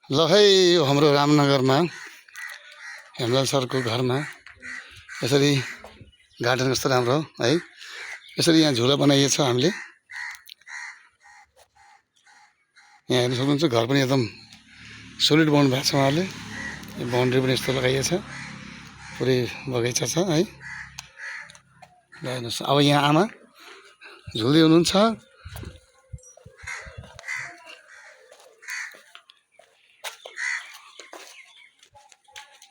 ल है यो हाम्रो रामनगरमा हेमलाल सरको घरमा यसरी गार्डन कस्तो राम्रो है। यसरी यहाँ झुला बनाइएको छ हामीले। यहाँ हेर्न सक्नुहुन्छ घर पनि एकदम सोलिड बनाउनु भएको छ उहाँहरूले। यो बाउन्ड्री पनि यस्तो लगाइएको छ, पुरै बगैँचा छ है। ल हेर्नुहोस् अब यहाँ आमा झुल्दै हुनुहुन्छ।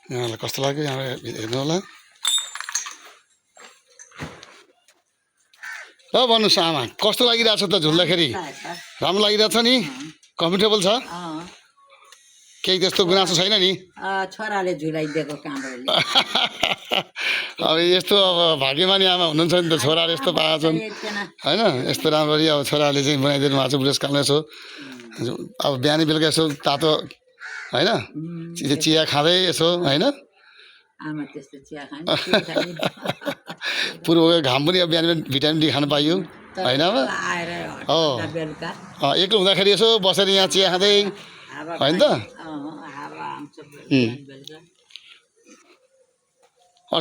यहाँलाई कस्तो लाग्यो यहाँ हेर्नु होला। ल भन्नुहोस् आमा कस्तो लागिरहेछ त झुल्दाखेरि? राम्रो लागिरहेछ नि? कम्फर्टेबल छ? केही त्यस्तो गुनासो छैन नि? छोराले झुलाइदिएको कामले। अब यस्तो अब भाग्यमानी आमा हुनुहुन्छ नि त, छोराले यस्तो पाएको छन् होइन। यस्तो राम्ररी अब छोराले चाहिँ बनाइदिनु भएको छ बुढेसकालमा। यसो अब बिहानै बेलुका यसो तातो होइन चिया खाँदै यसो होइन। आमा त्यस्तो चिया खाने पूर्वको घाम पनि अब बिहान भिटामिन डी खानु पाइयो होइन। अब आएर हो बेलुका एक्लो हुँदाखेरि यसो बसेर यहाँ चिया खाँदै होइन त। हावा आउँछ बेलुका।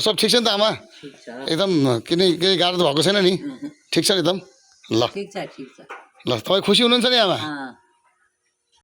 सब ठिक छ नि त आमा? एकदम केही गाह्रो त भएको छैन नि? ठिक छ नि एकदम? ल ठिक छ ठिक छ। ल तपाईँ खुसी हुनुहुन्छ नि आमा?